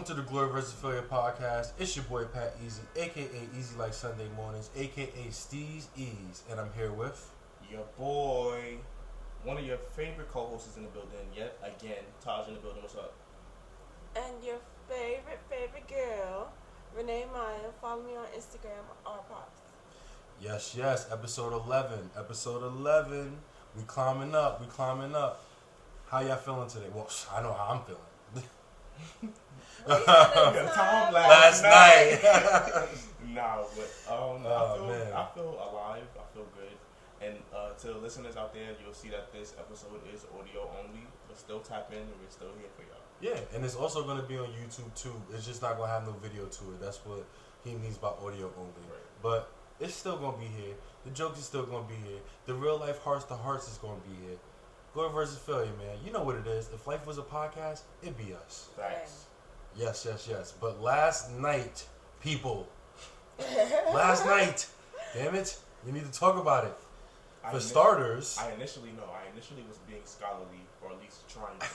Welcome to the Glory vs. Failure podcast. It's your boy Pat Easy, aka Easy Like Sunday Mornings, aka Steez Ease, and I'm here with your boy, one of your favorite co-hosts in the building yet again, Taj in the building. What's up? And your favorite girl, Renee Maya. Follow me on Instagram, rpops. Yes, episode 11. Episode 11. We climbing up. How y'all feeling today? Well, I know how I'm feeling. Last night. Nah, but I feel alive. I feel good. And to the listeners out there, you'll see that this episode is audio only, but still tap in, and we're still here for y'all. Yeah, and it's also going to be on YouTube too. It's just not going to have no video to it. That's what he means by audio only. Right. But it's still going to be here. The jokes is still going to be here. The real life hearts to hearts is going to be here. Glory versus failure, man. You know what it is. If life was a podcast, it'd be us. Thanks. Yes. But last night, people. Last night. Damn it. We need to talk about it. For starters. I initially was being scholarly, or at least trying to be.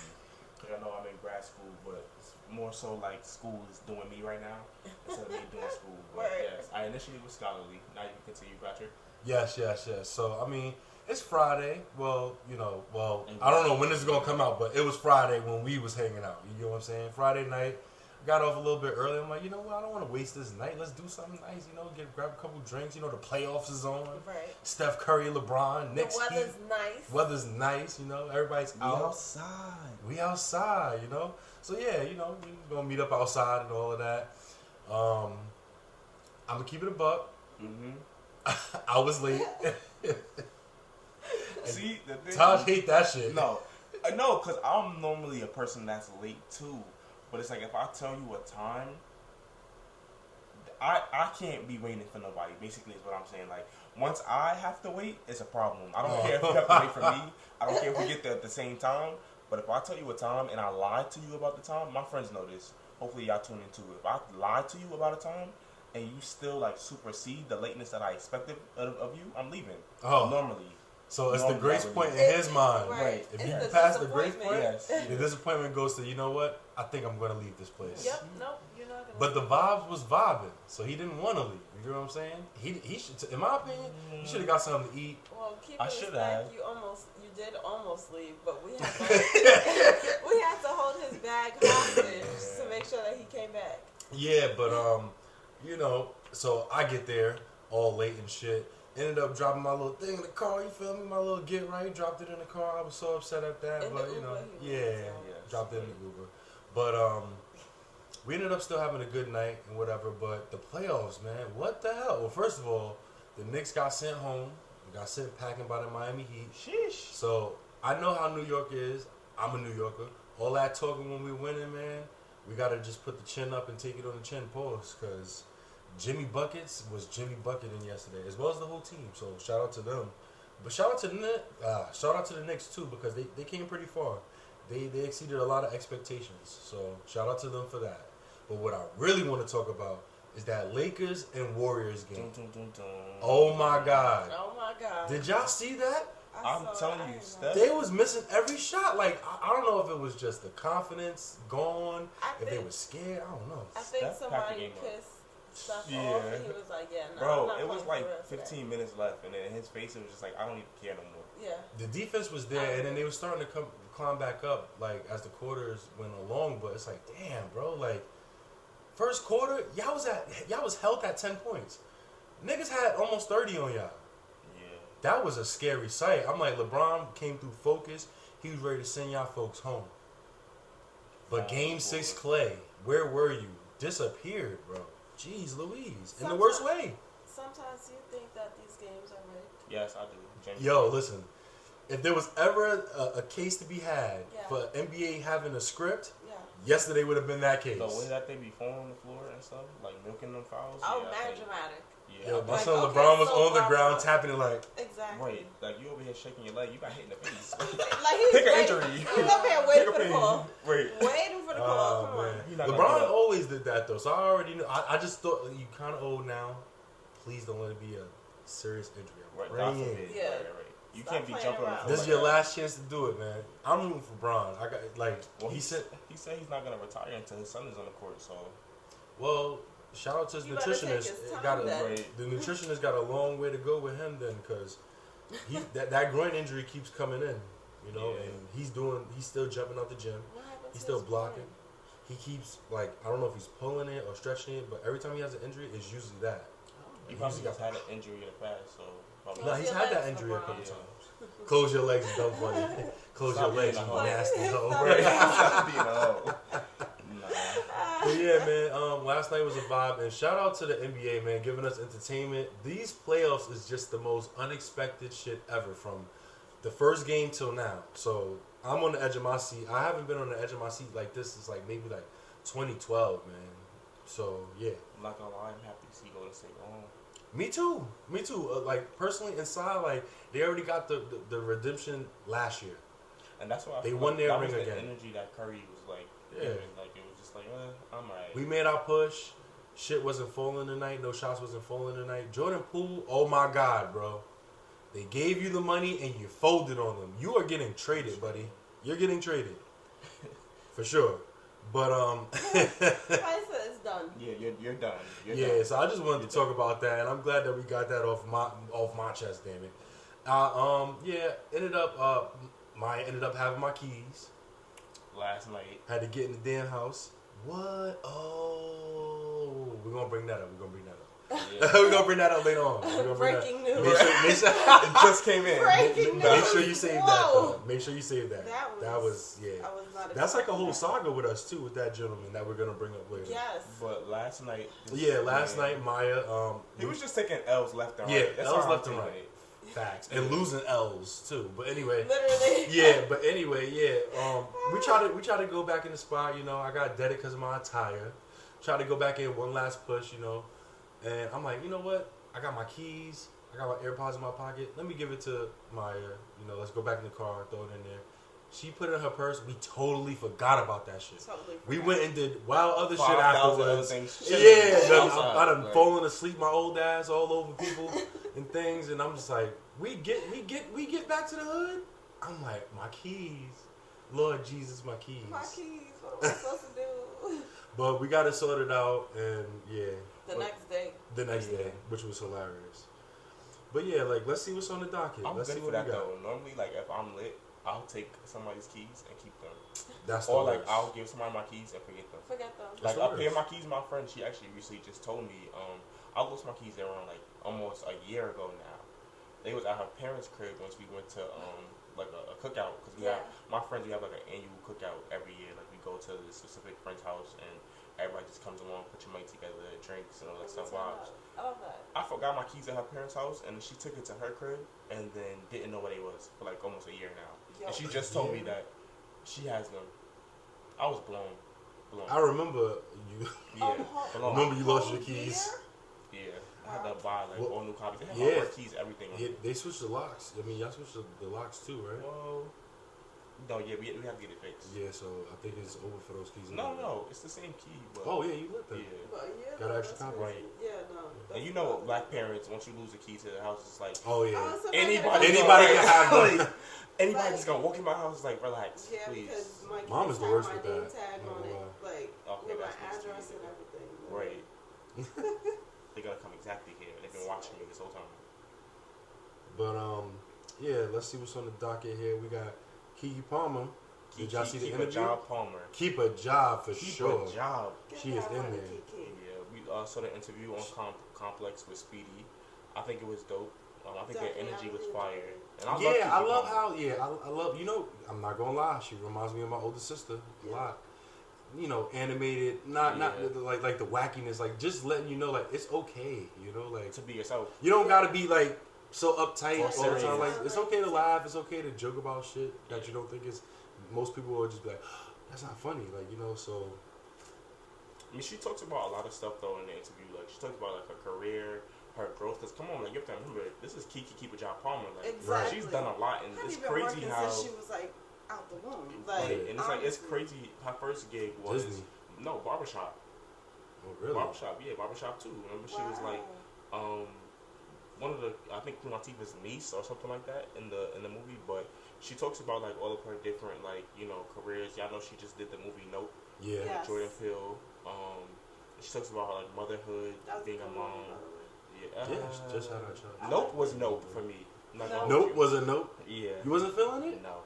Because I know I'm in grad school, but it's more so like school is doing me right now instead of me doing school. But yes, I initially was scholarly. Now you can continue, Patrick. Yes. So, I mean, it's Friday. Well, I don't know when this is going to come out, but it was Friday when we was hanging out. You know what I'm saying? Friday night. Got off a little bit early. I'm like, you know what? I don't want to waste this night. Let's do something nice. Grab a couple drinks. The playoffs is on. Right. Steph Curry, LeBron, Knicks. The weather's nice. Weather's nice. Everybody's out. We outside. So yeah, we gonna meet up outside and all of that. I'm gonna keep it a buck. Mm-hmm. I was late. See, the thing. Taj hate that shit. No, because I'm normally a person that's late too. But it's like if I tell you a time, I can't be waiting for nobody. Basically, is what I'm saying. Like once I have to wait, it's a problem. I don't care if you have to wait for me. I don't care if we get there at the same time. But if I tell you a time and I lie to you about the time, my friends know this. Hopefully, y'all tune into it. If I lie to you about a time and you still supersede the lateness that I expected of you, I'm leaving. Oh, normally. So it's the grace point in his mind. Right. If you pass the grace point, yes. the disappointment goes to, you know what? I think I'm going to leave this place. Yep. Nope. You're not gonna. But the vibes was vibing, so he didn't want to leave. You know what I'm saying? He should, in my opinion, he should have got something to eat. Well, keep I it should respect. have. You did almost leave, but we had to hold his bag hostage to make sure that he came back. Yeah, but so I get there all late and shit. Ended up dropping my little thing in the car. You feel me? My little get right. Dropped it in the car. I was so upset at that, but dropped it in the Uber. But we ended up still having a good night and whatever. But the playoffs, man, what the hell? Well, first of all, the Knicks got sent home. Got sent packing by the Miami Heat. Sheesh. So I know how New York is. I'm a New Yorker. All that talking when we winning, man. We gotta just put the chin up and take it on the chin pause, cause Jimmy Buckets was Jimmy Bucketing yesterday, as well as the whole team. So shout out to them. But shout out to the Knicks too, because they came pretty far. They exceeded a lot of expectations. So shout out to them for that. But what I really want to talk about is that Lakers and Warriors game. Oh my God. Did y'all see that? I'm telling you, Steph. They was missing every shot. Like, I don't know if it was just the confidence gone, if they were scared. I don't know. I think somebody pissed stuff off and he was like, no. Bro, it was like 15 minutes left, and then in his face, it was just like, I don't even care no more. Yeah. The defense was there, and then they were starting to climb back up, like, as the quarters went along, but it's like, damn, bro, like, first quarter, y'all was held at 10 points. Niggas had almost 30 on y'all. That was a scary sight. I'm like, LeBron came through focus. He was ready to send y'all folks home. But Game 6 Clay, where were you? Disappeared, bro. Jeez Louise. In the worst way. Sometimes you think that these games are rigged. Yes, I do. Yo, listen. If there was ever a case to be had for NBA having a script, yesterday would have been that case. The way that they be falling on the floor and stuff, like milking them fouls. Oh, mad dramatic. Yeah, my son LeBron was on the ground tapping it like. Exactly. Wait, like you over here shaking your leg, you got hit in the face. Like he pick an injury. He was up here waiting for the call. Waiting for the call. Come on. LeBron always did that though, so I already knew. I just thought you kind of old now. Please don't let it be a serious injury. Right. Yeah. You Stop can't be playing jumping on the around. floor. This is like your that. last chance to do it, man. I'm rooting for Bron. I got like Well, he said. he's not gonna retire until his son is on the court. So Well, shout out to his You better take nutritionist. his time Got a, then. Right. the nutritionist got a long way to go with him then, because that groin injury keeps coming in, you know, Yeah. and he's still jumping out the gym. What happened He's to still his blocking. groin? He keeps like I don't know if he's pulling it or stretching it, but every time he has an injury, it's usually that. he probably just had an injury in the past. So probably No, Close he's your had that legs, injury a LeBron. couple Yeah. times. Close your legs is dumb funny. Close Stop your legs, being you a hoe. nasty hoe. Stop Right. being Being a hoe. Nah. But yeah, man. Last night was a vibe, and shout out to the NBA, man, giving us entertainment. These playoffs is just the most unexpected shit ever, from the first game till now. So I'm on the edge of my seat. I haven't been on the edge of my seat like this since like maybe like 2012, man. So yeah, I'm not gonna lie, I'm happy to see Golden State go home. me too. Like personally, inside, like they already got the redemption last year. And that's why I They feel won like their that ring was the again. energy that Curry was like, Yeah. giving. Like it was just like, I'm alright. We made our push. Shit wasn't falling tonight. No shots wasn't falling tonight. Jordan Poole, oh my God, bro. They gave you the money and you folded on them. You are getting traded, buddy. You're getting traded. For sure. But, Tyson is done. Yeah, you're done. You're yeah, done. so I just wanted to talk about that, and I'm glad that we got that off my chest, damn it. Maya ended up having my keys. Last night. Had to get in the damn house. What? Oh, we're gonna bring that up. Yeah. We're gonna bring that up later on. We're gonna bring that- Breaking news. Make sure, It just came in. Breaking make news. sure you save that. Whoa. Though. Make sure you save that. That was yeah. I was not. That's like a whole expecting saga with us too, with that gentleman that we're gonna bring up later. that. Yes. But last night. Yeah, last night Maya. He was just taking L's left and right. Yeah, That's L's how left I'm and feeling. right. Facts and losing L's too. But anyway. Literally. Yeah, but anyway, yeah. We try to go back in the spot. You know, I got deaded because of my attire. Try to go back in one last push. You know, and I'm like, you know what? I got my keys. I got my AirPods in my pocket. Let me give it to Maya. You know, let's go back in the car, throw it in there. She put it in her purse. We totally forgot about that shit. Totally We forgot. went and did wild other shit 5,000 other afterwards. things. Yeah, Outside, I done like- fallen asleep my old ass all over people and things, and I'm just like, we get back to the hood. I'm like, my keys, Lord Jesus, my keys. My keys. What am I supposed to do? But we got it sorted out, and yeah, The next day. the next day, which was hilarious. But yeah, like let's see what's on the docket. I'm Let's good see for what that we got. though. Normally, like if I'm lit, I'll take somebody's keys and keep them, That's the or like worst. I'll give somebody my keys and forget them. Forget them. That's Like the a pair of worst. my keys, my friend, she actually recently just told me, I lost my keys around like almost a year ago now. They was at her parents' crib once we went to like a cookout, because we Yeah. have my friends, we have like an annual cookout every year. Like we go to the specific friend's house and everybody just comes along, put your money together, drinks and all that stuff. Vibes. I love that. I forgot my keys at her parents' house, and she took it to her crib, and then didn't know where they was for like almost a year now. Yo. And she just told me Yeah. that she has them. I was blown. I remember you. Yeah, blown. Remember you lost whole your keys? Yeah, I had to buy like Well, all new copies. They have yeah. my work keys, everything. On Yeah, it. they switched the locks. I mean, y'all switched the locks too, right? Whoa. No, yeah, we have to get it fixed. Yeah, so I think it's over for those keys. No, anyway. no, it's the same key. But Oh yeah, you lit them. yeah. But yeah, Got no, an extra that's copy. crazy. Yeah, no. And you know, black parents, once you lose a key to the house, it's like Oh yeah. Oh, so anybody can have them. Anybody just gonna walk in my house, like relax, Yeah, please. because my kids Mom is the have worst my with name that. tag Not on gonna it, lie. like Okay, with my that's nice to address hear. and everything. Right. They're gonna come exactly here. They've been watching me this whole time. But yeah, let's see what's on the docket here. We got Keke Palmer. Did y'all see the keep interview? a job, Palmer. Keep a job for Keep sure. a job. Get She is that in money, there. Kiki. Yeah, we saw the interview on Complex with Speedy. I think it was dope. I think Definitely, their energy I was really fire. enjoyed it. And I Yeah, I Keke love Palmer. how. I love. You know, I'm not gonna lie. She reminds me of my older sister a Yeah. lot. You know, animated, not Yeah. like the wackiness, like just letting you know, like it's okay. You know, like To be yourself. you don't gotta be like so uptight Or all the serious. time. Like it's okay to laugh. It's okay to joke about shit that you don't think is. Most people will just be like, that's not funny. Like you know, so I mean, she talks about a lot of stuff though in the interview. Like she talks about like her career, her growth. Cause come on, like you have to remember, this is Keke Keep a Job Palmer. Like Exactly. she's done a lot, and Hadn't it's been crazy working how. since she was like out the womb. Right, Like, and it's like it's honestly. crazy. Her first gig was Disney. no barbershop. oh really? Barbershop, yeah, barbershop too. Remember she was like, Wow. one of the, I think Queen Latifah's niece or something like that in the movie, but she talks about like all of her different like careers. Y'all know she just did the movie Nope. Yeah. Yes. Jordan Peele. She talks about her like motherhood, being a mom. Yeah. She just had her child. Nope was Nope for me. Nope was a Nope. Yeah. You wasn't feeling it? No.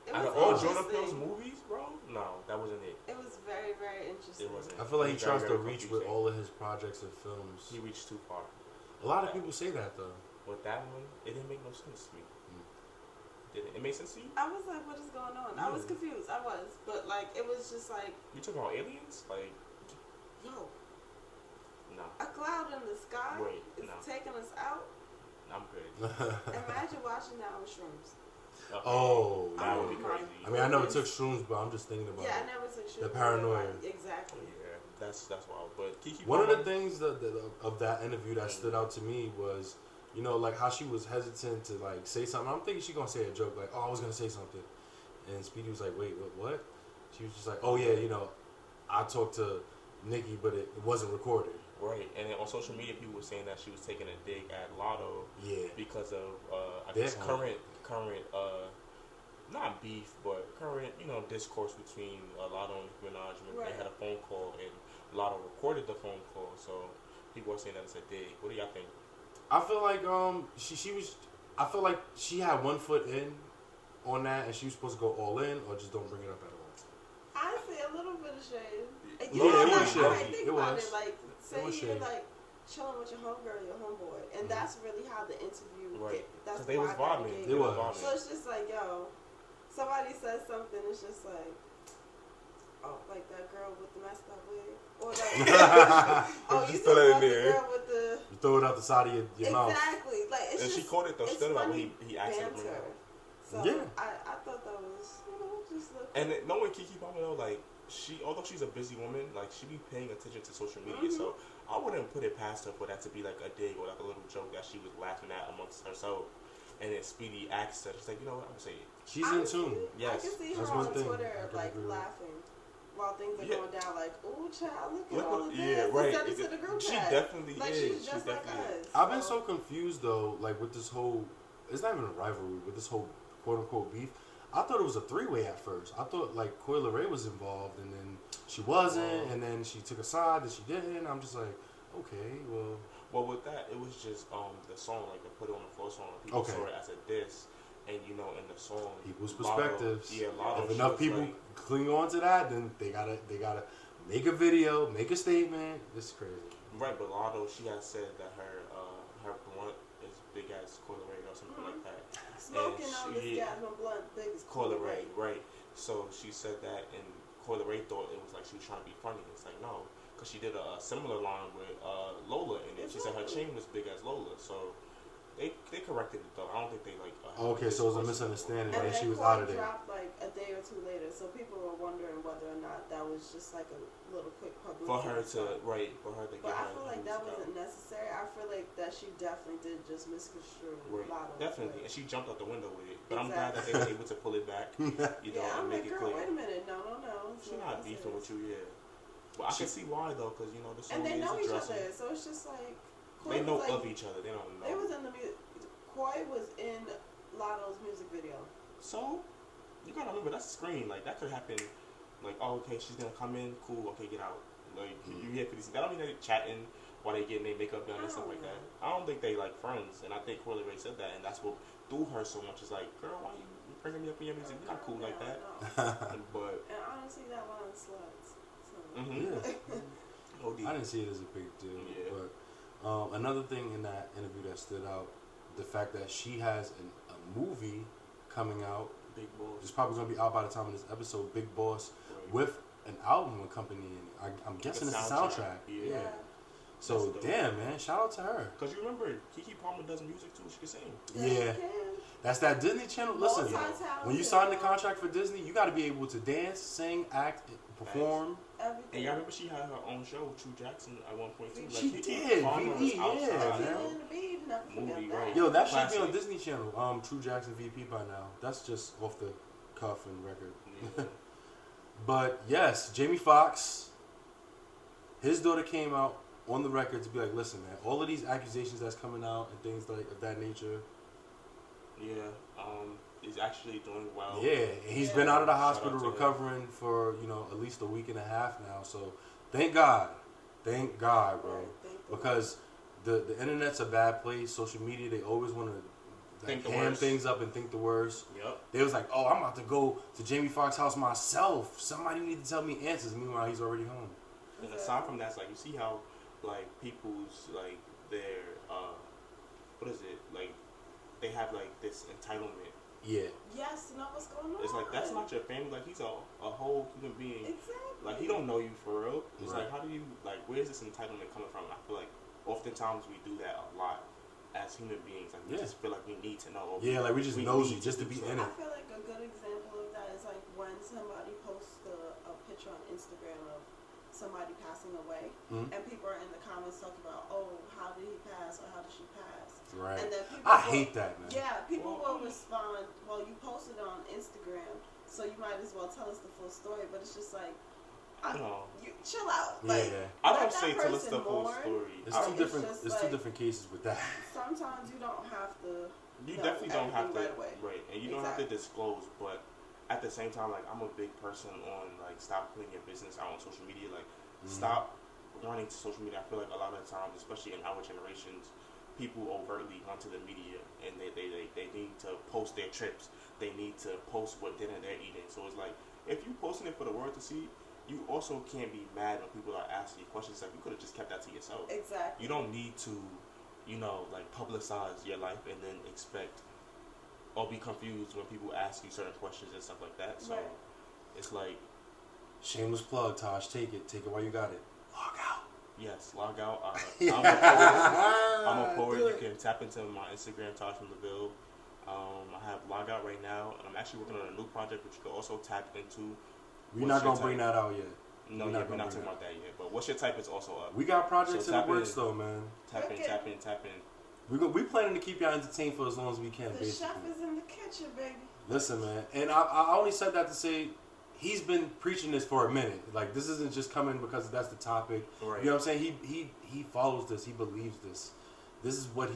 It Out was of all Jordan interesting. Peele's movies, bro, no, that wasn't it. It was very, very interesting. It wasn't. I feel like he It was very, tries to very reach with confusing. all of his projects and films. He reached too far. A lot of people say that though. With that one, it didn't make no sense to me. Did it? It made sense to you? I was like, what is going on? I was confused. I was. But, like, it was just like... You talking about aliens? Like, Yo, no. a cloud in the sky Wait, is no. taking us out. I'm good. Imagine watching that on shrooms. Okay. Oh, That would be my crazy. I mean, I never took shrooms, but I'm just thinking about Yeah, I it. never took shrooms. The paranoia. Exactly. Yeah, that's wild. But Keke One of the Palmer- things of that interview that stood out to me was, like how she was hesitant to like say something. I'm thinking she gonna say a joke like, "Oh, I was gonna say something," and Speedy was like, "Wait, what?" She was just like, "Oh yeah, I talked to Nikki, but it wasn't recorded." Right, and then on social media, people were saying that she was taking a dig at Lotto Yeah. because of I Their guess own. current not beef, but current discourse between Lotto and Nicki Minaj. When Right. They had a phone call and Lotto recorded the phone call, so people were saying that it's a dig. What do y'all think? I feel like she was. I feel like she had one foot in on that, and she was supposed to go all in, or just don't bring it up at all. I see a little bit of shade. Yeah, it was like, shade. alright, think It about was. it. Like, say was you're shade. like chilling with your homegirl, your homeboy, and that's really how the interview. Right, That's because they was why I vibing. gave They it. was. So it's just like, yo, somebody says something, it's just like, oh, like that girl with the messed up wig, or like, oh, you Just talking throw it in about the there. girl with the You throw it out the side of your mouth. exactly. Like it's And just she caught it though. She it's thought about funny when he asked her to bring it banter. up. So Yeah. I thought that was just look. And then, knowing Keke Palmer though, like although she's a busy woman, like she be paying attention to social media. So I wouldn't put it past her for that to be like a dig or like a little joke that she was laughing at amongst herself. And then Speedy asked her, she's like, you know what, I'm gonna say it. She's in tune. Yes. I can see her That's on one thing Twitter I can like agree with. laughing while things are Yeah. going down. Like, oh, child, look at Look all what- of this. yeah, And right. send it to the group She chat. definitely like is. she's She just like definitely us. I've been so confused though, like with this whole. It's not even a rivalry with this whole quote unquote beef. I thought it was a three-way at first. I thought like Coi Leray was involved, and then she wasn't, and then she took a side that she didn't. I'm just like, okay, well. Well, with that, it was just the song, like the Put It On The Floor song. People Okay. saw it as a diss, and in the song, People's Lotto- perspectives. Yeah, Lotto. If she enough was people like- cling on to that, then they gotta make a video, make a statement. This is crazy. Right, but Lotto, she has said that her blunt is big as Coi Leray or something like that. Smoking And on this she- Jasmine Blunt, big as Coi Leray, right? So she said that, and Coi Leray thought it was like she was trying to be funny. It's like no, because she did a similar line with Lola in it. She said her chain was big as Lola, so they corrected it though. I don't think they like. Okay, so it was a misunderstanding, And and then she was Coi out of there. dropped like a day or two later, so people were wondering whether or not that was just like a little quick publicity. For her to stunt. for her to But get I her feel like views that up. wasn't necessary. I feel like that she definitely did just misconstrue Right, a lot of definitely, it. and she jumped out the window with it. But I'm glad that they were able to pull it back, Yeah, I'm and make like, it girl, clear. wait a minute, no. It's She's not beefing with you, yeah. But I She- can see why though, because the song And they is know each addressing. other, so it's just like They Coi know was like, of each other. They don't know. They was in the music. Coi was in Lotto's music video. So, you gotta remember, that's a screen. Like, that could happen. Like, oh, okay, she's gonna come in. Cool, okay, get out. Like, you hear 50 Cent. That don't mean they're chatting while they getting their makeup done and stuff like that. I don't think they like friends. And I think Coi Leray said that. And that's what threw her so much. It's like, girl, why you bringing me up in your music? You're not cool like that. But, And honestly, that one sluts. So. Yeah. OD. I didn't see it as a big deal. Yeah. But another thing in that interview that stood out, the fact that she has a movie coming out. Big boss. It's probably going to be out by the time of this episode, Big Boss, Right. with an album accompanying it. I'm guessing it's a soundtrack. Yeah. So, That's dope. damn, man, shout out to her. Because you remember, Keke Palmer does music too. She can sing. Yeah. That's that Disney Channel. Listen, Multi-talented. when you sign the contract for Disney, you got to be able to dance, sing, act, perform. Everything. And y'all remember she had her own show, True Jackson, at one point too. Like, She Keke did, Palmer was VP, outside, yeah, you man. know? in the beat, never forget Movie, that. right. Yo, that should be Classic. on Disney Channel. True Jackson VP by now. That's just off the cuff and record. Yeah. But yes, Jamie Foxx, his daughter came out on the record to be like, listen, man, all of these accusations that's coming out and things like of that nature. Yeah, he's actually doing well. Yeah, and he's been out of the Shout hospital out to him. recovering for, you know, at least a week and a half now. So thank God, bro. Right, thank the Because the internet's a bad place. Social media, they always want to Think the ham worst. things up and think the worst. Yep. They was like, oh, I'm about to go to Jamie Foxx's house myself. Somebody need to tell me answers. Meanwhile, he's already home. And aside from that, it's like you see how like people's like their what is it like they have like this entitlement. Yeah. Yes, to know what's going on. It's like that's not your family. Like he's a whole human being. Exactly. Like he don't know you for real. It's Right. like how do you like where's this entitlement coming from? I feel like oftentimes we do that a lot as human beings. Like we Yeah. just feel like we need to know. Yeah, like we just nosy need just to do be something. in I it. feel like a good example of that is like when somebody posts a picture on Instagram of somebody passing away, Mhm. and people are in the comments talking about, oh, how did he pass or how did she pass? Right. And then people I will- hate that, man. Yeah, people will respond, well, you posted on Instagram, so you might as well tell us the full story, but it's just like, No. you chill out. Yeah. Like, I let don't that say tell us person the full mourn. story. It's I two don't- different. just It's two like- different cases with that. Sometimes you don't have to. You know definitely don't have to, everything right away. and you don't have to disclose. But at the same time, like I'm a big person on like stop putting your business out on social media. Like stop running to social media. I feel like a lot of the times, especially in our generations, people overtly run to the media and they need to post their trips. They need to post what dinner they're eating. So it's like if you posting it for the world to see, you also can't be mad when people are asking you questions. Like you could have just kept that to yourself. Exactly. You don't need to, you know, like publicize your life and then expect or be confused when people ask you certain questions and stuff like that. So Right. it's like, Shameless plug, Tosh. Take it while you got it. Log out. yes, log out. I'm I'm a poet. You can tap into my Instagram, Tosh from the Ville. I have log out right now, and I'm actually working on a new project which you can also tap into. We're What's not your gonna bring type? that out yet. No, We're yeah, not we're gonna not bring talking about that yet. But what's your type is also up. We got projects So in the tap works in. though, man. Tap in, Okay. tap in, tap in. We planning to keep y'all entertained for as long as we can, The basically. chef is in the kitchen, baby. Listen, man, and I only said that to say he's been preaching this for a minute. Like this isn't just coming because that's the topic. Right. You know what I'm saying? He follows this. He believes this. This is what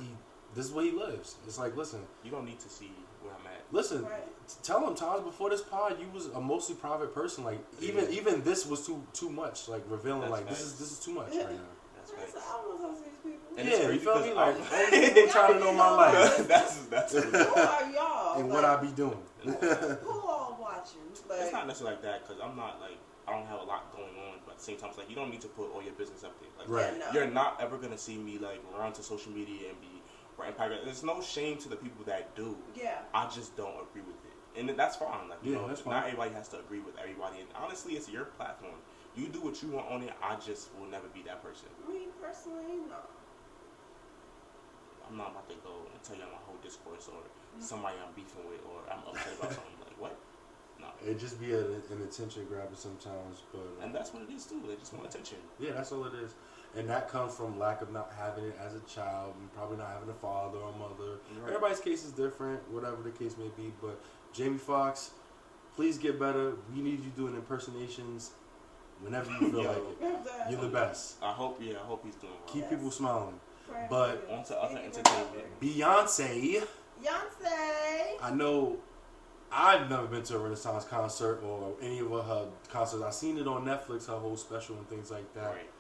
he lives. It's like, listen, You don't need to see where I'm at. listen. Right. Tell him, Taj, before this pod, you was a mostly private person. Like even this was too much. Like revealing, That's like facts. this is too much right now. That's Listen, right. I don't know these people. And it's Yeah, crazy you feel me? because Like I'm- only people trying to know my life that's Who are y'all? and Like, what I be doing. who all watching? Like, It's not necessarily like that because I'm not like I don't have a lot going on, but at the same time, it's like you don't need to put all your business up there. Like, Right. yeah, no. You're not ever gonna see me like run to social media and be right impact. There's no shame to the people that do. Yeah. I just don't agree with it, and that's fine. Like, you Yeah, know, that's fine. not everybody has to agree with everybody. And honestly, it's your platform. You do what you want on it. I just will never be that person. Me personally, no. I'm not about to go and tell y'all my whole discourse or somebody I'm beefing with or I'm upset about something. Like what? No. It just be an attention grabber sometimes, but And that's what it is too. They just want attention. yeah, that's all it is. And that comes from lack of not having it as a child and probably not having a father or mother. Right. Everybody's case is different, whatever the case may be. But Jamie Foxx, please get better. We need you doing impersonations whenever you feel Yo. like it. You're the best. I hope he's doing well. Keep Yes. people smiling. Pray But- for you. On to other Speaking of entertainment. Beyonce, Beyonce. I know I've never been to a Renaissance concert or any of her concerts. I've seen it on Netflix, her whole special and things like that. Right.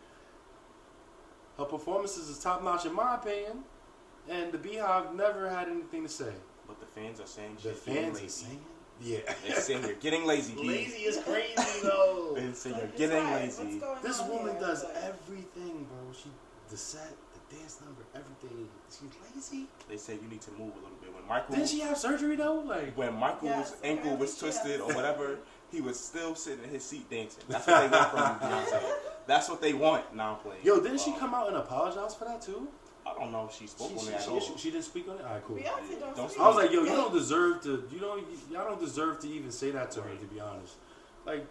Her performances is top notch in my opinion, and the Beehive never had anything to say. But the fans are saying The she's getting fans are lazy. saying, yeah, They're saying you're getting lazy, B. lazy is crazy though. They're saying you're Like, getting right, lazy. what's going This on woman here? does Like, everything, bro. The set, the dance number, everything. She's lazy. They say you need to move a little bit. When Michael, Didn't she have surgery though? Like, when Michael's Yes, ankle was apparently she twisted has. or whatever, he was still sitting in his seat dancing. That's what they want from you, Beyonce. That's what they want. Now I'm playing. yo, didn't she come out and apologize for that too? I don't know if she spoke on it at She, all. she didn't speak on it. All right, cool. Beyonce Don't don't speak. I was like, yo, you don't deserve to. Y'all don't deserve to even say that to her. Right. To be honest, like,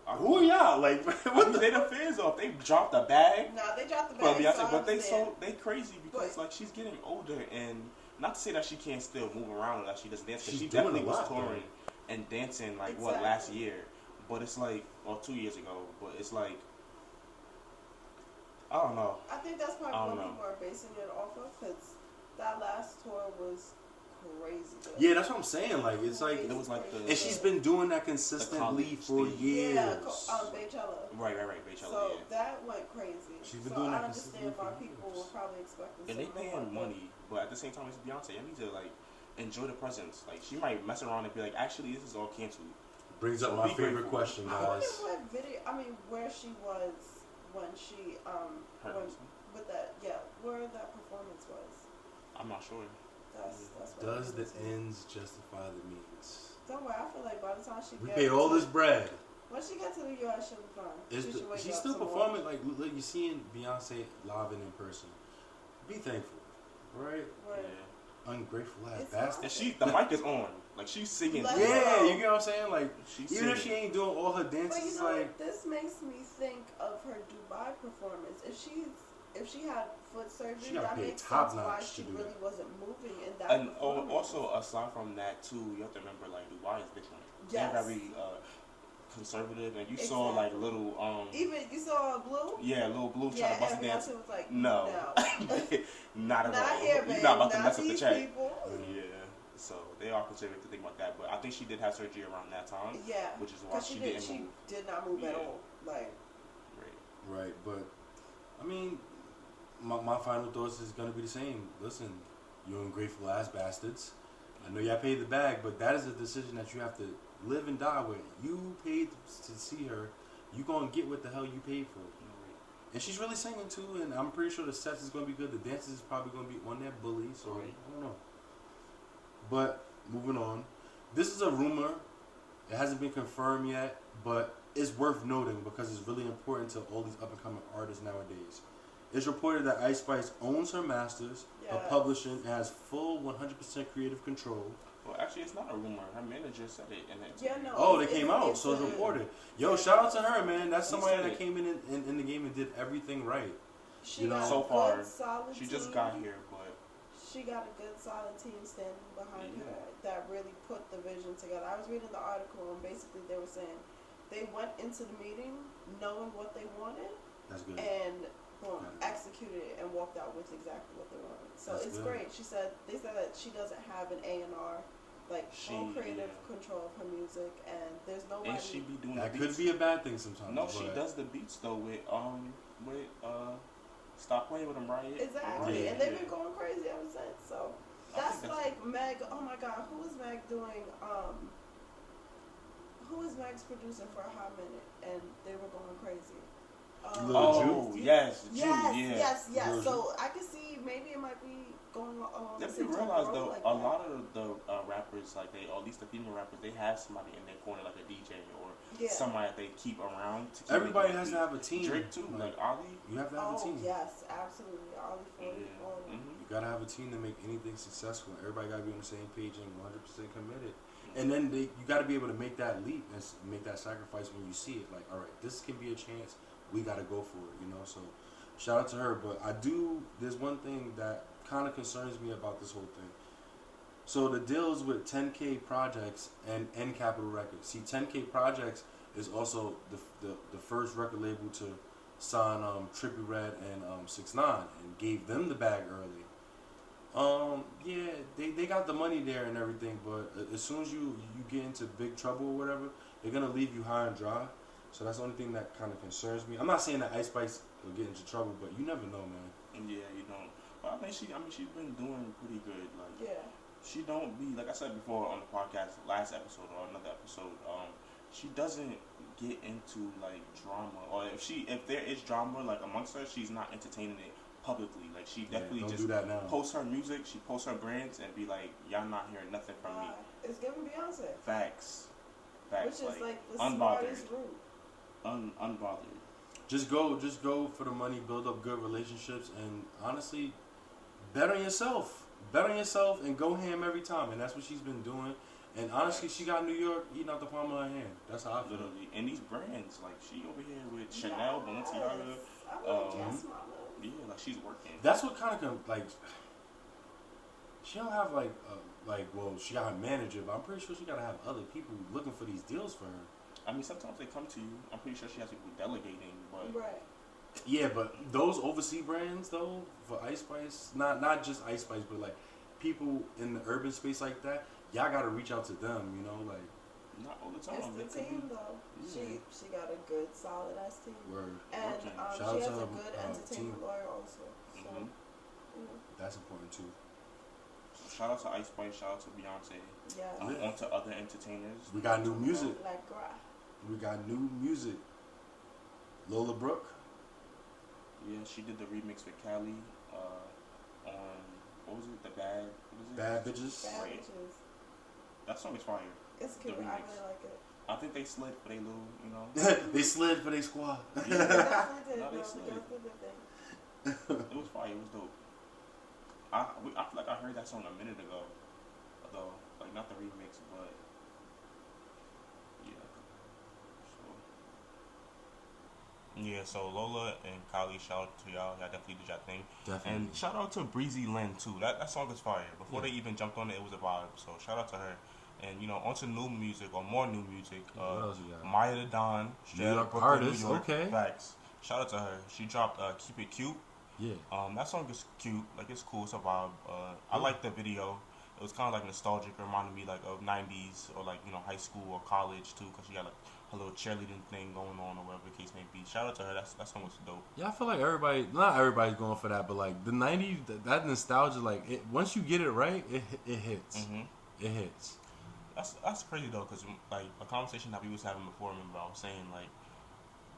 I- who are y'all? Like, I what mean, the? they the fans off. They dropped a bag. Nah, they dropped the Well, bag. Beyonce, so but I they crazy because But- like she's getting older, and not to say that she can't still move around like she doesn't dance, because She's she doing definitely a was lot, touring and dancing like what last Exactly. year, but it's like or 2 years ago, but it's like I don't know. I think that's I probably don't what know. people are basing it off of, because that last tour was crazy good. Yeah, that's what I'm saying. Like, it's like, It was like the and she's been doing that consistently college for stage. years. Yeah, Beychella. Right, Beychella, So yeah. that went crazy. She's been so doing I that understand consistently why for people years. were probably expecting And they something paying like that. money, but at the same time, it's Beyonce. I need to like enjoy the presence. Like she might mess around and be like, actually, this is all canceled. Brings So up my be favorite grateful. question, I wonder guys. what video. I mean, where she was when she Her when, husband? with that. Yeah, where that performance was. I'm not sure. That's what Does I'm the saying. ends justify the means? Don't worry. I feel like by the time she We gets paid all to- this bread. when she gets to the U.S., she'll be fine. Should wake She's up still tomorrow. performing. Like, look, you're seeing Beyonce live and in person. Be thankful, right? Where- Yeah. Ungrateful ass It's bastard. And the mic is on. Like she's singing. Let- Yeah, you get what I'm saying? Like, She's even if singing. she ain't doing all her But dances, you it's know, like, this makes me think of her Dubai performance. If she had foot surgery, She got that paid makes top sense why notch she to do really that. wasn't moving in that And performance. also aside from that too, you have to remember like Dubai is different. Yes. They're very conservative, and you saw like Exactly. little Even you saw Blue. little blue trying Yeah, to bust a and dance. Beyonce was like, No, not at not all. here, You're babe. not about to not mess up the these check. people. Yeah, so they are conservative to think about that. But I think she did have surgery around that time, Yeah, which is why because she didn't she move. did not move at Yeah. all. Like, Right. right. But, I mean, my final thoughts is going to be the same. Listen, you ungrateful ass bastards. I know y'all paid the bag, but that is a decision that you have to live and die with. You paid to see her. You going to get what the hell you paid for. And she's really singing too, and I'm pretty sure the sets is going to be good. The dances is probably going to be on that bully, so Right. I don't know. But, moving on. This is a rumor. It hasn't been confirmed yet, but it's worth noting because it's really important to all these up-and-coming artists nowadays. It's reported that Ice Spice owns her masters, her Yes. publishing, and has full 100% creative control. Well, actually, it's not a rumor. Her manager said it, and yeah, no. Oh, they it's- came out, it's so it's a- reported. Yo, shout out to her, man. That's He somebody said that it. came in the game and did everything right. She You know, got so a far, good, solid she just team. got here, but She got a good, solid team standing behind Yeah. her that really put the vision together. I was reading the article, and basically they were saying they went into the meeting knowing what they wanted, That's good. and boom, Got it. executed it and walked out with exactly what they wanted. So That's it's good. great. They said that she doesn't have an A&R, like full creative control of her music, and there's nobody. and she be doing That the could beats. be a bad thing sometimes. No, but she does the beats though with Stop Playing with Them, right? Exactly, Yeah. and they've been going crazy ever since. So I that's think like Meg. Oh my God, who is Meg doing? Who is Meg's producer for a hot minute, and they were going crazy. Lil Oh, Ju? yes, Ju, Yes, yeah. Lil So I can see maybe it might be going along the If same you type of realize road though, like a that. lot of the rappers, like or at least the female rappers, they have somebody in their corner, like a DJ or Yeah. somebody that they keep around. To keep Everybody it has to beat. have a team. Drake too, like Ali. You have to have a Oh team. yes, absolutely. Ollie Yeah. 40. Mm-hmm. You gotta have a team to make anything successful. Everybody gotta be on the same page and 100% committed. And then you gotta be able to make that leap and make that sacrifice when you see it. Like, all right, this can be a chance. We gotta go for it, you know. So, shout out to her. But there's one thing that kind of concerns me about this whole thing. So the deals with 10K Projects and Capitol Records. See, 10K Projects is also the first record label to sign Trippie Redd and 6ix9ine and gave them the bag early. Yeah, they got the money there and everything, but as soon as you get into big trouble or whatever, they're gonna leave you high and dry. So that's the only thing that kind of concerns me. I'm not saying that Ice Spice will get into trouble, but you never know, man. And yeah, you don't. But I think she's been doing pretty good. Like Yeah. she don't be like I said before on the podcast, last episode or another episode. She doesn't get into like drama, or if there is drama like amongst her, she's not entertaining it publicly. Like she definitely don't just do that now. posts her music, she posts her brands, and be like, y'all not hearing nothing from me. It's giving Beyonce. Facts, Which is like the unbothered, smartest route. unbothered. Just go for the money, build up good relationships, and honestly, bet on yourself. Bet on yourself and go ham every time, and that's what she's been doing. And honestly, she got New York eating out the palm of her hand. That's how I feel. Literally, and these brands, like she over here with Chanel, Balenciaga, I'm like, yes, mama. yeah, like she's working. That's what kind of like. She don't have well, she got her manager, but I'm pretty sure she gotta have other people looking for these deals for her. I mean, sometimes they come to you. I'm pretty sure she has people delegating, but Right. Yeah, but those overseas brands though for Ice Spice, not just Ice Spice, but like people in the urban space like that, y'all gotta reach out to them. You know, like Not all the time. It's the team though. Yeah. She got a good solid ass team. word. And Okay. Shout she out has to a good team. entertainment lawyer also. So Mhm. That's important too. So shout out to Ice Spice. Shout out to Beyonce. yeah. Yeah. On to other entertainers. We got new music. Like gra. We got new music. Lola Brooke. Yeah, she did the remix with Cali on what was it? The Bad. What is it? Bad Bitches. Bad Right. bitches. That song is fire. It's cute. The I remix. really like it. I think they slid for they little, you know. They slid for their squad. They definitely did. No, they No, slid. they definitely did thing. It was fire. It was dope. I feel like I heard that song a minute ago, though. Like not the remix, but yeah. Yeah, so Lola and Kylie, shout out to y'all. Y'all definitely did y'all thing. Definitely. And shout out to Breezy Lynn too. That song is fire. Before Yeah. they even jumped on it, it was a vibe. So shout out to her. And you know, onto new music or more new music. What else you got? Maya the Don, straight New out York Brooklyn, artist, New York. okay. Facts. Shout out to her. She dropped "Keep It Cute." Yeah. That song is cute. Like it's cool. It's a vibe. I like the video. It was kind of like nostalgic. It reminded me like of '90s or like high school or college too, because she got like her little cheerleading thing going on or whatever the case may be. Shout out to her. That song was dope. Yeah, I feel like not everybody's going for that, but like the '90s, that nostalgia, like once you get it right, it hits. Mm-hmm. It hits. That's crazy though, because like a conversation that we was having before, remember I was saying like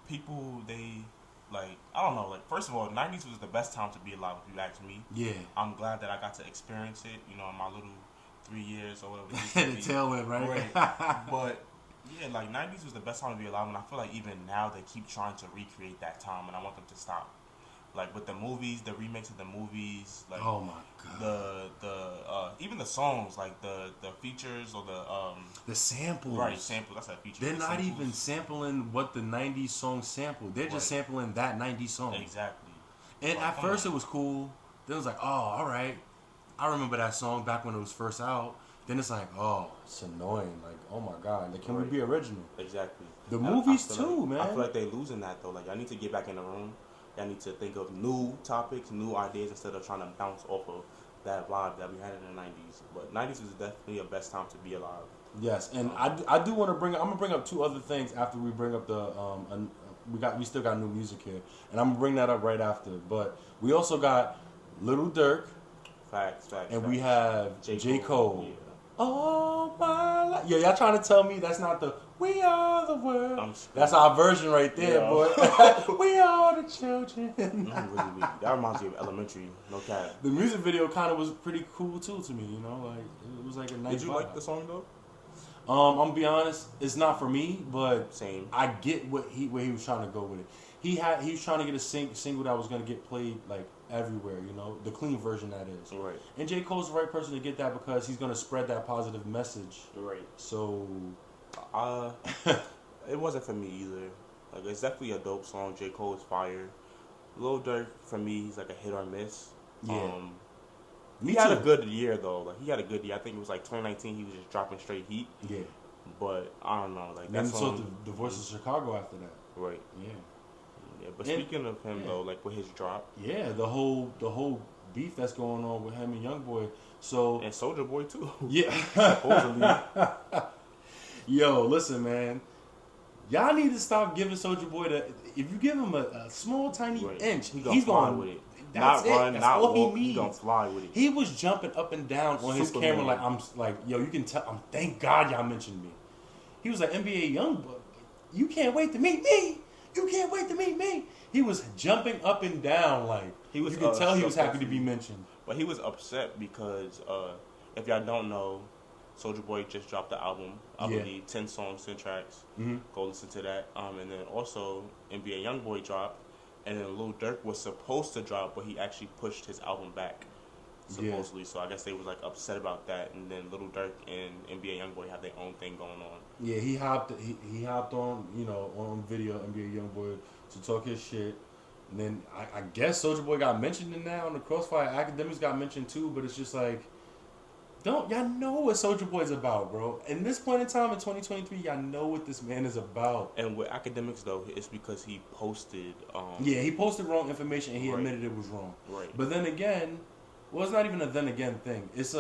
people they like I don't know, like first of all, '90s was the best time to be alive if you ask me. Yeah. I'm glad that I got to experience it, in my little 3 years or whatever. it may The be. tail end, right? But yeah, like '90s was the best time to be alive, and I feel like even now they keep trying to recreate that time, and I want them to stop. Like with the movies, the remakes of the movies, like Oh my god. the even the songs, like the features or The samples. right samples. That's a feature. They're The not samples. even sampling what the '90s song sampled. They're just Right. sampling that '90s song. Exactly. And Like, at come first on. it was cool. Then it was like, oh, all right. I remember that song back when it was first out. Then it's like, oh, it's annoying. Like, oh my god. Like, can we Right. be original? Exactly. The And movies I feel too, like, man. I feel like they're losing that though. Like I need to get back in the room. I need to think of new topics, new ideas instead of trying to bounce off of that vibe that we had in the '90s. But '90s was definitely a best time to be alive. Yes, and I do want to bring. I'm gonna bring up two other things after we bring up the we still got new music here, and I'm gonna bring that up right after. But we also got Little Durk, Facts. and we have J. Cole. Yeah. Oh my life. Yeah, y'all trying to tell me that's not the We Are the World? I'm screwed. That's our version right there, Yeah. boy. We are the children. That reminds me of Elementary. No cap. The music video kind of was pretty cool too to me. Like it was like a nice. Did you vibe. like the song though? I'm gonna be honest, it's not for me, but Same. I get where he was trying to go with it. He was trying to get a single that was gonna get played like everywhere, the clean version that is. Right. And J. Cole's the right person to get that because he's gonna spread that positive message. Right. So, It wasn't for me either. Like it's definitely a dope song. J. Cole is fire. Lil Durk for me, he's like a hit or miss. Yeah. He had a good year though. Like he had a good year. I think it was like 2019. He was just dropping straight heat. Yeah. But I don't know. Like Then that he song. saw the Voice of Chicago after that. Right. Yeah. Yeah. But And- speaking of him yeah. though, like with his drop Yeah, the whole beef that's going on with him and YoungBoy. So and Soldier Boy too. yeah. Supposedly. Yo, listen, man. Y'all need to stop giving Soldier Boy if you give him a small, tiny Right. inch, He gonna he's fly going with it. That's Not it. run, That's not all walk. he He needs. gonna fly with it. He was jumping up and down on his Superman. camera like I'm like, yo, you can tell. Thank God y'all mentioned me. He was like NBA YoungBoy. You can't wait to meet me. You can't wait to meet me. He was jumping up and down like He was, You could tell he was happy to supposed be mentioned. But he was upset because if y'all don't know, Soldier Boy just dropped the album. I Yeah. believe 10 songs, 10 tracks. Mm-hmm. Go listen to that. And then also NBA YoungBoy dropped, and then Lil Durk was supposed to drop, but he actually pushed his album back. Supposedly, so I guess they was like upset about that, and then Lil Durk and NBA YoungBoy have their own thing going on. Yeah, he hopped on on video NBA YoungBoy to talk his shit. And then I guess Soldier Boy got mentioned in that on the Crossfire. Academics got mentioned too, but it's just like Y'all know what Soulja Boy's about, bro. In this point in time in 2023, y'all know what this man is about. And with academics though, it's because he posted. Yeah, he posted wrong information and he Right. admitted it was wrong. Right. But then again, well, it's not even a then again thing. It's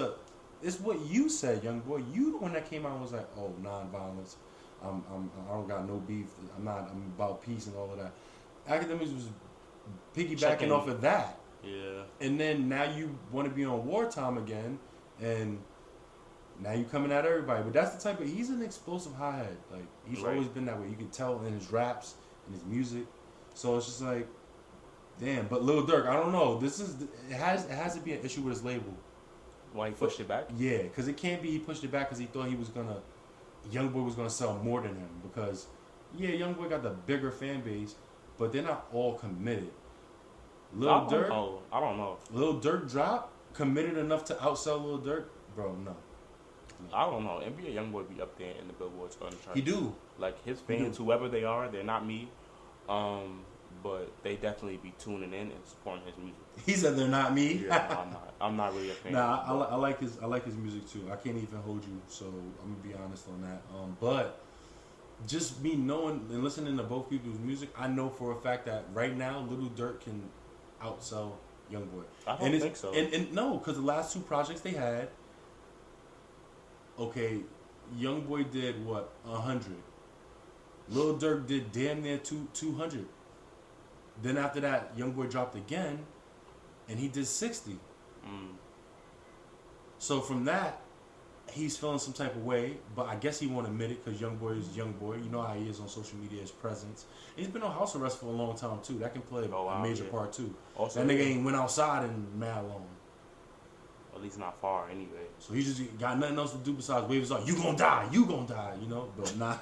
what you said, young boy. You the one that came out and was like, "Oh, non-violence. I don't got no beef. I'm about peace and all of that." Academics was piggybacking off of that. Yeah. And then now you want to be on wartime again, and now you coming at everybody. But that's the type of, he's an explosive hothead. Like, he's Right. always been that way. You can tell in his raps and his music. So it's just like, damn. But Lil Durk, I don't know. It has to be an issue with his label. Why he pushed it back? Yeah, because it can't be he pushed it back because he thought Youngboy was gonna sell more than him. Because yeah, Youngboy got the bigger fan base, but they're not all committed. Lil Durk, I don't know. Lil Durk drop committed enough to outsell Lil Durk, bro. No, I don't know. NBA YoungBoy be up there in the Billboard chart. he do. Like his fans, whoever they are, they're not me. But they definitely be tuning in and supporting his music. He said they're not me. Yeah, no, I'm not. I'm not really a fan. Nah, I like his music too. I can't even hold you, so I'm gonna be honest on that. But just me knowing and listening to both people's music, I know for a fact that right now, Little Durk can outsell Youngboy. I don't think so. And no, because the last two projects they had, okay, Youngboy did what 100. Lil Durk did damn near 200. Then after that, Youngboy dropped again, and he did 60. So from that, he's feeling some type of way, but I guess he won't admit it because Youngboy is Youngboy. You know how he is on social media, his presence. He's been on house arrest for a long time too. That can play a major part too. Also, that nigga ain't went outside in mad long. At least not far anyway. So he just got nothing else to do besides wave his arm. You gonna die, you know. But nah,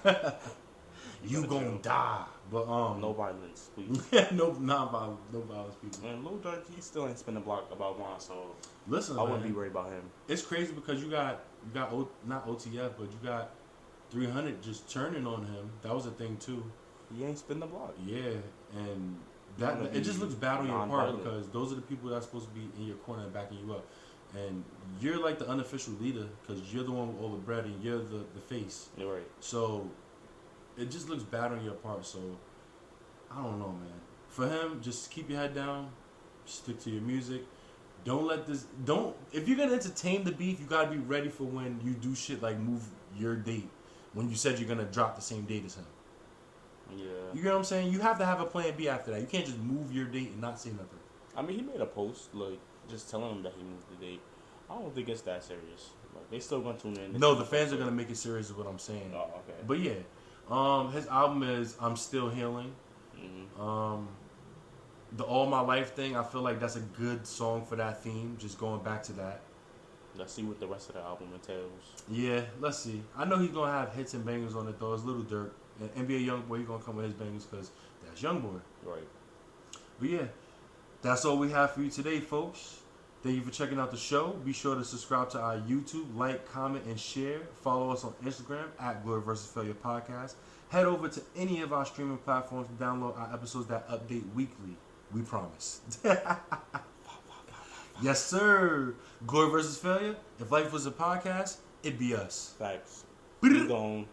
you gonna die. But no violence, please. no violence, people. And Lil Durk, he still ain't spin the block about mine, so listen, I wouldn't be worried about him. It's crazy because you got not OTF, but you got 300 just turning on him. That was a thing too. He ain't spin the block. Yeah, and that it just looks bad on your part because those are the people that's supposed to be in your corner and backing you up. And you're like the unofficial leader because you're the one with all the bread and you're the face. You're right. So it just looks bad on your part. So I don't know, man. For him, just keep your head down, stick to your music. If you're gonna entertain the beef, you gotta be ready for when you do shit like move your date. When you said you're gonna drop the same date as him. Yeah. You get what I'm saying? You have to have a plan B after that. You can't just move your date and not say nothing. I mean, he made a post like just telling him that he moved the date. I don't think it's that serious. Like, they still gonna tune in. No, the fans are gonna make it serious. Is what I'm saying. Oh, okay. But yeah, his album is "I'm Still Healing." Mm-hmm. The All My Life thing, I feel like that's a good song for that theme. Just going back to that. Let's see what the rest of the album entails. Yeah, let's see. I know he's gonna have hits and bangers on it though. It's Little Durk and NBA YoungBoy. He's gonna come with his bangers because that's YoungBoy. Right. But yeah, that's all we have for you today, folks. Thank you for checking out the show. Be sure to subscribe to our YouTube, like, comment, and share. Follow us on Instagram at Glory vs. Failure Podcast. Head over to any of our streaming platforms to download our episodes that update weekly. We promise. Yes, sir. Glory vs. Failure. If life was a podcast, it'd be us. Facts. We gone.